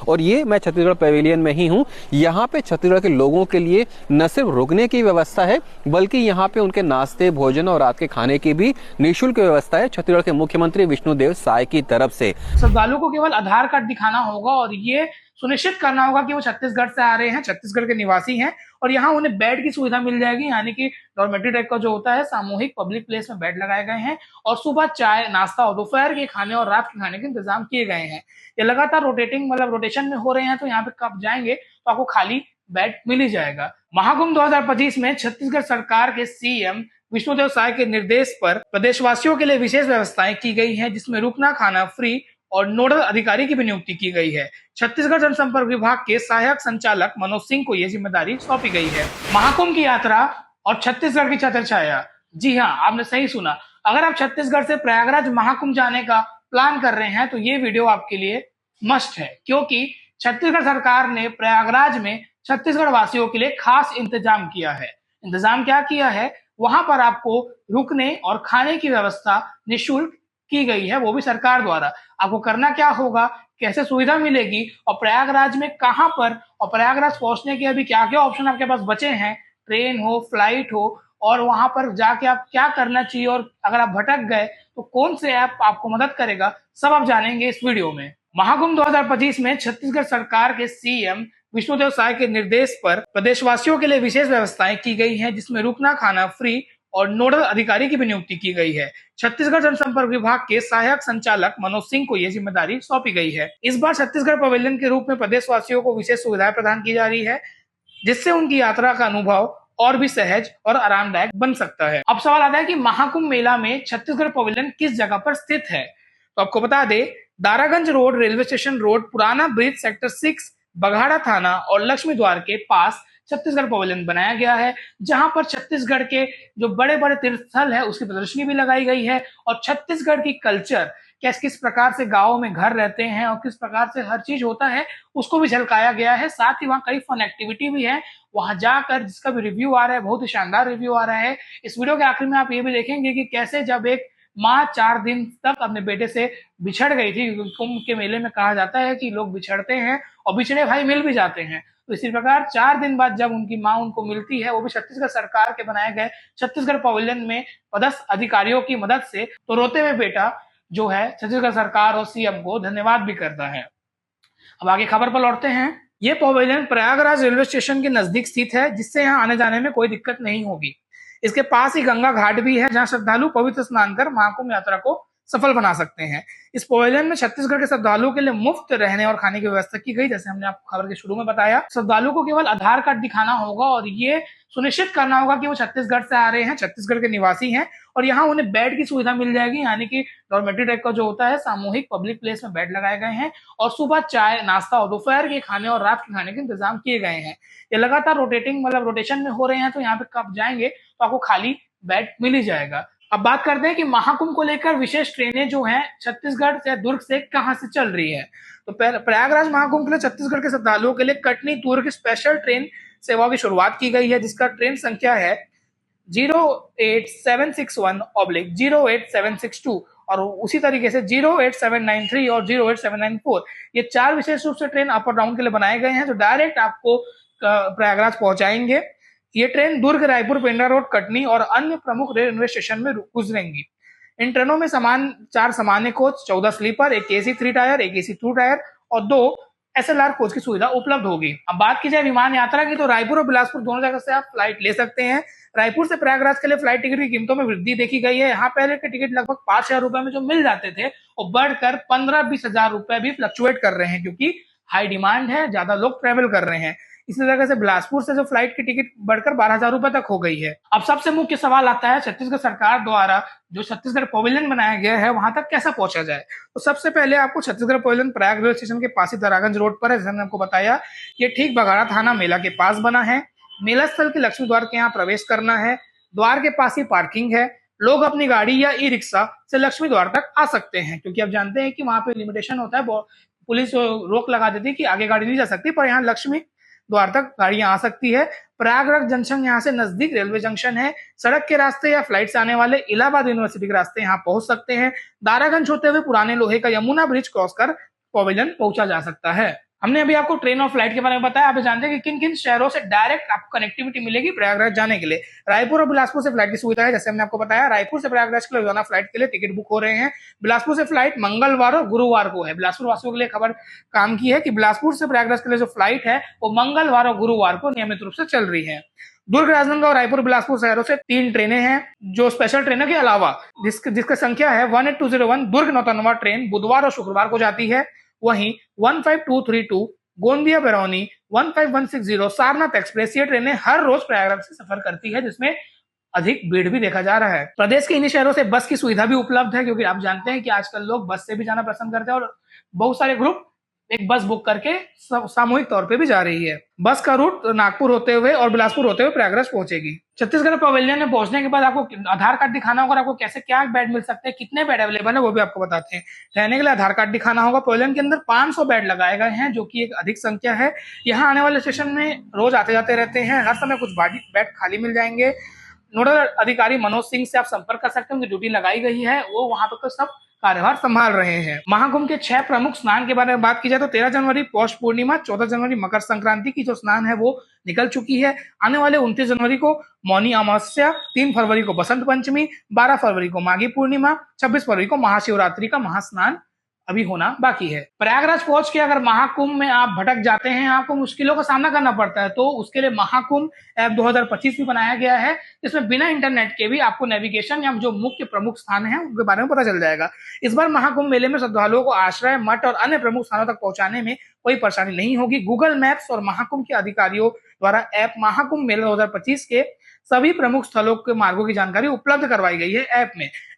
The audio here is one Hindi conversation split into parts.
और ये मैं छत्तीसगढ़ पवेलियन में ही हूँ। यहाँ पे छत्तीसगढ़ के लोगों के लिए न सिर्फ रुकने की व्यवस्था है, बल्कि यहाँ पे उनके नाश्ते, भोजन और रात के खाने की भी निःशुल्क व्यवस्था है छत्तीसगढ़ के मुख्यमंत्री विष्णुदेव साय की तरफ से। श्रद्धालु को केवल आधार कार्ड दिखाना होगा और ये सुनिश्चित करना होगा कि वो छत्तीसगढ़ से आ रहे हैं, छत्तीसगढ़ के निवासी हैं, और यहाँ उन्हें बेड की सुविधा मिल जाएगी, यानी कि डॉर्मेट्री टाइप का जो होता है, सामूहिक पब्लिक प्लेस में बेड लगाए गए हैं और सुबह चाय, नाश्ता और दोपहर के खाने और रात के खाने के इंतजाम किए गए हैं। ये लगातार रोटेशन में हो रहे हैं, तो यहाँ पे कब जाएंगे तो आपको खाली बेड मिल ही जाएगा। महाकुंभ 2025 में छत्तीसगढ़ सरकार के सीएम विष्णुदेव साय के निर्देश पर प्रदेशवासियों के लिए विशेष व्यवस्थाएं की गई हैं, जिसमें रुकना खाना फ्री और नोडल अधिकारी की भी नियुक्ति की गई है। छत्तीसगढ़ जनसंपर्क विभाग के सहायक संचालक मनोज सिंह को यह जिम्मेदारी सौंपी गई है। महाकुंभ की यात्रा और छत्तीसगढ़ की छत्र छाया। जी हाँ, आपने सही सुना। अगर आप छत्तीसगढ़ से प्रयागराज महाकुंभ जाने का प्लान कर रहे हैं तो ये वीडियो आपके लिए मस्ट है, क्योंकि छत्तीसगढ़ सरकार ने प्रयागराज में छत्तीसगढ़ वासियों के लिए खास इंतजाम किया है। इंतजाम क्या किया है? वहां पर आपको रुकने और खाने की व्यवस्था निःशुल्क की गई है, वो भी सरकार द्वारा। आपको करना क्या होगा, कैसे सुविधा मिलेगी और प्रयागराज में कहां पर, और प्रयागराज पहुंचने के अभी क्या क्या ऑप्शन आपके पास बचे हैं, ट्रेन हो, फ्लाइट हो, और वहां पर जाके आप क्या करना चाहिए, और अगर आप भटक गए तो कौन से ऐप आपको मदद करेगा, सब आप जानेंगे इस वीडियो में। महाकुंभ 2025 में छत्तीसगढ़ सरकार के सीएम विष्णुदेव साय के निर्देश पर प्रदेशवासियों के लिए विशेष व्यवस्थाएं की गई हैं, जिसमें रुकना खाना फ्री और नोडल अधिकारी की भी नियुक्ति की गई है। छत्तीसगढ़ जनसंपर्क विभाग के सहायक संचालक मनोज सिंह को यह जिम्मेदारी सौंपी गई है। इस बार छत्तीसगढ़ पवेलियन के रूप में प्रदेशवासियों को विशेष सुविधाएं प्रदान की जा रही है, जिससे उनकी यात्रा का अनुभव और भी सहज और आरामदायक बन सकता है। अब सवाल आता है कि महाकुंभ मेला में छत्तीसगढ़ पवेलियन किस जगह पर स्थित है? तो आपको बता दें, Daraganj road, railway station road, पुराना ब्रिज, सेक्टर 6, बघाड़ा थाना और लक्ष्मी द्वार के पास छत्तीसगढ़ पवेलियन बनाया गया है, जहां पर छत्तीसगढ़ के जो बड़े बड़े तीर्थ स्थल है उसकी प्रदर्शनी भी लगाई गई है, और छत्तीसगढ़ की कल्चर, किस प्रकार से गाँव में घर रहते हैं और किस प्रकार से हर चीज होता है, उसको भी झलकाया गया है। साथ ही वहाँ कई फन एक्टिविटी भी है, वहां जाकर जिसका भी रिव्यू आ रहा है, बहुत ही शानदार रिव्यू आ रहा है। इस वीडियो के आखिर में आप ये भी देखेंगे कि कैसे जब एक माँ 4 दिन तक अपने बेटे से बिछड़ गई थी। कुंभ के मेले में कहा जाता है कि लोग बिछड़ते हैं और बिछड़े भाई मिल भी जाते हैं, तो इसी प्रकार 4 दिन बाद जब उनकी माँ उनको मिलती है, वो भी छत्तीसगढ़ सरकार के बनाए गए छत्तीसगढ़ पवेलियन में पदस्थ अधिकारियों की मदद से, तो रोते हुए बेटा जो है छत्तीसगढ़ सरकार और सीएम को धन्यवाद भी करता है। अब आगे खबर पर लौटते हैं। ये पवेलियन प्रयागराज रेलवे स्टेशन के नजदीक स्थित है, जिससे यहाँ आने जाने में कोई दिक्कत नहीं होगी। इसके पास ही गंगा घाट भी है, जहाँ श्रद्धालु पवित्र स्नान कर महाकुंभ यात्रा को सफल बना सकते हैं। इस पवेलियन में छत्तीसगढ़ के श्रद्धालुओं के लिए मुफ्त रहने और खाने की व्यवस्था की गई। जैसे हमने आपको खबर के शुरू में बताया, श्रद्धालु को केवल आधार कार्ड दिखाना होगा और ये सुनिश्चित करना होगा कि वो छत्तीसगढ़ से आ रहे हैं, छत्तीसगढ़ के निवासी हैं, और यहाँ उन्हें बेड की सुविधा मिल जाएगी, यानी कि डॉर्मेट्री टाइप का जो होता है, सामूहिक पब्लिक प्लेस में बेड लगाए गए हैं, और सुबह चाय, नाश्ता और दोपहर के खाने और रात के खाने के इंतजाम किए गए हैं। ये लगातार रोटेशन में हो रहे हैं, तो यहाँ पे कब जाएंगे तो आपको खाली बेड मिल ही जाएगा। अब बात करते हैं कि महाकुंभ को लेकर विशेष ट्रेनें जो हैं छत्तीसगढ़ से, दुर्ग से कहां से चल रही है। तो प्रयागराज महाकुंभ के लिए छत्तीसगढ़ के श्रद्धालुओं के लिए कटनी दुर्ग स्पेशल ट्रेन सेवा की शुरुआत की गई है, जिसका ट्रेन संख्या है 08761/08762 और उसी तरीके से 08793 और 08794। ये 4 विशेष रूप से ट्रेन अप और डाउन के लिए बनाए गए हैं, जो डायरेक्ट आपको प्रयागराज पहुंचाएंगे। ये ट्रेन दुर्ग, रायपुर, पेंड्रा रोड, कटनी और अन्य प्रमुख रेलवे स्टेशन में गुजरेंगी। इन ट्रेनों में 4 सामान्य कोच, 14 स्लीपर, एक एसी 3 टायर, एक एसी 2 टायर और 2 एसएलआर कोच की सुविधा उपलब्ध होगी। अब बात की जाए विमान यात्रा की, तो रायपुर और बिलासपुर दोनों जगह से आप फ्लाइट ले सकते हैं। रायपुर से प्रयागराज के लिए फ्लाइट टिकट की कीमतों में वृद्धि देखी गई है। यहाँ पहले के टिकट लगभग 5,000 रुपए में जो मिल जाते थे, वो बढ़कर 15-20 हजार रुपए भी फ्लक्चुएट कर रहे हैं, क्योंकि हाई डिमांड है, ज्यादा लोग ट्रेवल कर रहे हैं। इसी तरह से बिलासपुर से जो फ्लाइट की टिकट बढ़कर 12,000 रुपए तक हो गई है। अब सबसे मुख्य सवाल आता है, छत्तीसगढ़ सरकार द्वारा जो छत्तीसगढ़ पवेलियन बनाया गया है, वहां तक कैसा पहुंचा जाए। तो सबसे पहले आपको Chhattisgarh pavilion Prayag railway station के पास ही दारागंज रोड पर है, जैसे मैंने आपको बताया। ये ठीक बघाड़ा थाना मेला के पास बना है। मेला स्थल के लक्ष्मी द्वार के यहाँ प्रवेश करना है। द्वार के पास ही पार्किंग है। लोग अपनी गाड़ी या ई रिक्शा से लक्ष्मी द्वार तक आ सकते हैं, क्योंकि आप जानते हैं कि वहां पे लिमिटेशन होता है, पुलिस रोक लगा देती है कि आगे गाड़ी नहीं जा सकती, पर यहाँ लक्ष्मी द्वार तक गाड़ियां आ सकती है। प्रयागराज जंक्शन यहाँ से नजदीक रेलवे जंक्शन है। सड़क के रास्ते या फ्लाइट से आने वाले इलाहाबाद यूनिवर्सिटी के रास्ते यहाँ पहुंच सकते हैं। दारागंज होते हुए पुराने लोहे का यमुना ब्रिज क्रॉस कर पवेलियन पहुंचा जा सकता है। हमने अभी आपको ट्रेन और फ्लाइट के बारे में बताया। आप जानते हैं कि किन किन शहरों से डायरेक्ट आपको कनेक्टिविटी मिलेगी प्रयागराज जाने के लिए। रायपुर और बिलासपुर से फ्लाइट की सुविधा है। जैसे हमने आपको बताया, रायपुर से प्रयागराज के लिए रोजाना फ्लाइट के लिए टिकट बुक हो रहे हैं। बिलासपुर से फ्लाइट मंगलवार और गुरुवार को है। बिलासपुर वासियों के लिए खबर काम की है कि बिलासपुर से प्रयागराज के लिए जो फ्लाइट है वो मंगलवार और गुरुवार को नियमित रूप से चल रही है। दुर्ग, राजनांदगांव, रायपुर, बिलासपुर शहरों से 3 ट्रेनें हैं जो स्पेशल ट्रेनों के अलावा जिसका संख्या है 18201 दुर्ग नौतनवा ट्रेन बुधवार और शुक्रवार को जाती है। वहीं 15232 गोंदिया बरौनी, 15160 सारनाथ एक्सप्रेस, ये ट्रेनें हर रोज प्रयागराज से सफर करती है, जिसमें अधिक भीड़ भी देखा जा रहा है। प्रदेश के इन्हीं शहरों से बस की सुविधा भी उपलब्ध है, क्योंकि आप जानते हैं कि आजकल लोग बस से भी जाना पसंद करते हैं और बहुत सारे ग्रुप एक बस बुक करके सामूहिक तौर पे भी जा रही है। बस का रूट नागपुर होते हुए और बिलासपुर होते हुए प्रयागराज पहुंचेगी। छत्तीसगढ़ पवेलियन में पहुंचने के बाद आपको आधार कार्ड दिखाना होगा। आपको कैसे क्या बेड मिल सकते हैं, कितने बेड अवेलेबल है, वो भी आपको बताते हैं। रहने के लिए आधार कार्ड दिखाना होगा। पवेलियन के अंदर 500 बेड लगाए गए हैं, जो कि एक अधिक संख्या है। यहाँ आने वाले स्टेशन में रोज आते जाते रहते हैं। हर समय कुछ बेड खाली मिल जाएंगे। नोडल अधिकारी मनोज सिंह से आप संपर्क कर सकते हैं, उनकी ड्यूटी लगाई गई है, वो वहां पर सब कार्यभार संभाल रहे हैं। महाकुंभ के 6 प्रमुख स्नान के बारे में बात की जाए तो 13 जनवरी पौष पूर्णिमा, 14 जनवरी मकर संक्रांति की जो स्नान है वो निकल चुकी है। आने वाले 29 जनवरी को मौनी अमावस्या, 3 फरवरी को बसंत पंचमी, 12 फरवरी को माघी पूर्णिमा, 26 फरवरी को महाशिवरात्रि का महास्नान अभी होना बाकी है। प्रयागराज पहुंच के अगर महाकुंभ में आप भटक जाते हैं, आपको मुश्किलों का सामना करना पड़ता है, तो उसके लिए महाकुंभ ऐप 2025 भी बनाया गया है। इसमें बिना इंटरनेट के भी आपको नेविगेशन या जो मुख्य प्रमुख स्थान हैं उनके बारे में पता चल जाएगा। इस बार महाकुंभ मेले में श्रद्धालुओं को आश्रय, मठ और अन्य प्रमुख स्थानों तक पहुंचाने में कोई परेशानी नहीं होगी। गूगल मैप्स और महाकुंभ के अधिकारियों द्वारा ऐप महाकुंभ मेला 2025 के सभी प्रमुख स्थलों के मार्गों की जानकारी उपलब्ध करवाई गई है।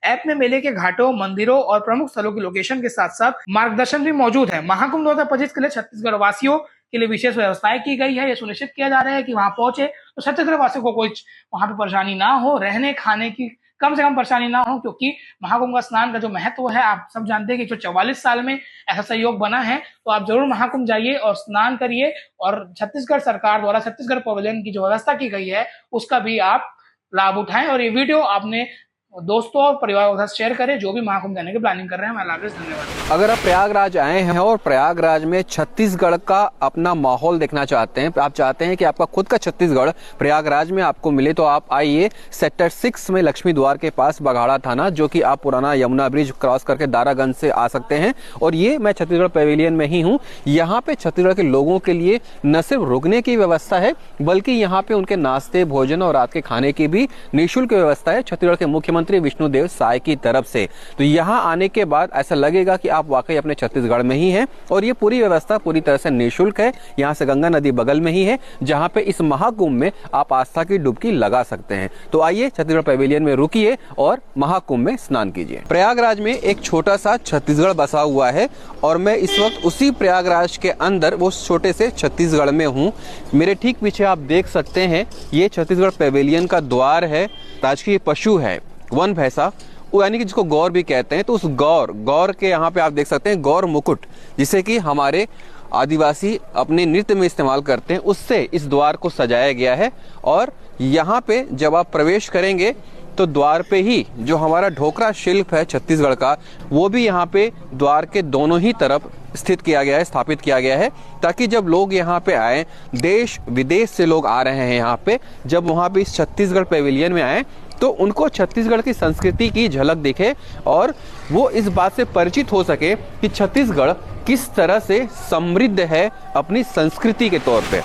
ऐप में मेले के घाटों, मंदिरों और प्रमुख स्थलों की लोकेशन के साथ साथ मार्गदर्शन भी मौजूद है। महाकुंभ 2025 के लिए छत्तीसगढ़ वासियों के लिए विशेष व्यवस्थाएं की गई है। ये सुनिश्चित किया जा रहा है कि वहां पहुंचे तो छत्तीसगढ़ वासियों को कोई वहां पे परेशानी ना हो, रहने खाने की कम से कम परेशानी ना हो, क्योंकि महाकुंभ का स्नान का जो महत्व है आप सब जानते हैं कि 144 साल में ऐसा सहयोग बना है। तो आप जरूर महाकुंभ जाइए और स्नान करिए, और छत्तीसगढ़ सरकार द्वारा छत्तीसगढ़ पवेलियन की जो व्यवस्था की गई है उसका भी आप लाभ उठाएं। और ये वीडियो आपने दोस्तों और परिवार के साथ शेयर करें जो भी महाकुंभ जाने की प्लानिंग कर रहे हैं। मैं लाभेश, धन्यवाद। अगर आप प्रयागराज आए हैं और प्रयागराज में छत्तीसगढ़ का अपना माहौल देखना चाहते हैं, आप चाहते हैं कि आपका खुद का छत्तीसगढ़ प्रयागराज में आपको मिले, तो आप आइए सेक्टर 6 में लक्ष्मी द्वार के पास बघाड़ा थाना, जो कि आप पुराना यमुना ब्रिज क्रॉस करके दारागंज से आ सकते हैं। और ये मैं छत्तीसगढ़ पवेलियन में ही हूँ। यहाँ पे छत्तीसगढ़ के लोगों के लिए न सिर्फ रुकने की व्यवस्था है, बल्कि यहाँ पे उनके नाश्ते, भोजन और रात के खाने की भी निःशुल्क व्यवस्था है छत्तीसगढ़ के मुख्यमंत्री विष्णुदेव साय की तरफ से। तो यहाँ आने के बाद ऐसा लगेगा कि आप वाकई अपने छत्तीसगढ़ में ही हैं, और ये पूरी व्यवस्था पूरी तरह से निःशुल्क है। यहाँ से गंगा नदी बगल में ही है, जहाँ पे इस महाकुंभ में आप आस्था की डुबकी लगा सकते हैं। तो आइए छत्तीसगढ़ पवेलियन में रुकिए और महाकुंभ में स्नान कीजिए। प्रयागराज में एक छोटा सा छत्तीसगढ़ बसा हुआ है, और मैं इस वक्त उसी प्रयागराज के अंदर वो छोटे से छत्तीसगढ़ में हूँ। मेरे ठीक पीछे आप देख सकते हैं ये छत्तीसगढ़ पवेलियन का द्वार है। राजकीय पशु है वन भैंसा, यानी कि जिसको गौर भी कहते हैं। तो उस गौर के यहाँ पे आप देख सकते हैं गौर मुकुट, जिसे कि हमारे आदिवासी अपने नृत्य में इस्तेमाल करते हैं, उससे इस द्वार को सजाया गया है। और यहाँ पे जब आप प्रवेश करेंगे तो द्वार पे ही जो हमारा ढोकरा शिल्प है छत्तीसगढ़ का, वो भी यहाँ पे द्वार के दोनों ही तरफ स्थित किया गया है, स्थापित किया गया है, ताकि जब लोग यहाँ पे आए, देश विदेश से लोग आ रहे हैं यहाँ पे, जब वहाँ पे इस छत्तीसगढ़ पवेलियन में आए तो उनको छत्तीसगढ़ की संस्कृति की झलक दिखे और वो इस बात से परिचित हो सके कि छत्तीसगढ़ किस तरह से समृद्ध है अपनी संस्कृति के तौर पे।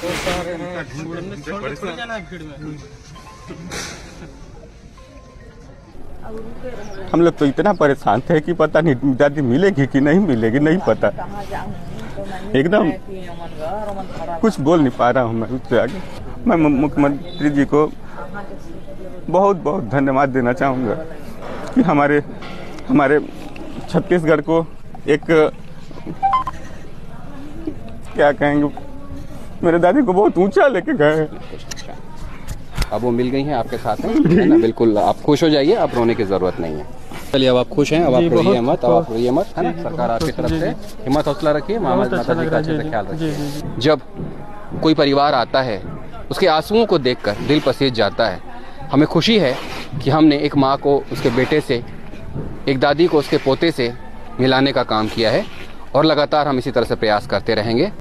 हम लोग तो इतना परेशान थे कि पता नहीं दादी मिलेगी कि नहीं मिलेगी, नहीं पता, एकदम कुछ बोल नहीं पा रहा हूँ मैं उससे आगे। मैं मुख्यमंत्री जी को बहुत बहुत धन्यवाद देना चाहूँगा कि हमारे छत्तीसगढ़ को एक क्या कहेंगे, मेरे दादी को बहुत ऊंचा लेके गए। अब वो मिल गई हैं आपके साथ में, है ना? बिल्कुल आप खुश हो जाइए, आप रोने की जरूरत नहीं है। चलिए अब आप खुश हैं, अब आप रोइए मत, अब आप रोइए मत, है ना? सरकार आपकी तरफ से हिम्मत हौसला रखिए, माता जी का अच्छे से ख्याल रखिए। जब कोई परिवार आता है उसके आंसुओं को देखकर दिल पसीज जाता है। हमें खुशी है कि हमने एक माँ को उसके बेटे से, एक दादी को उसके पोते से मिलाने का काम किया है, और लगातार हम इसी तरह से प्रयास करते रहेंगे।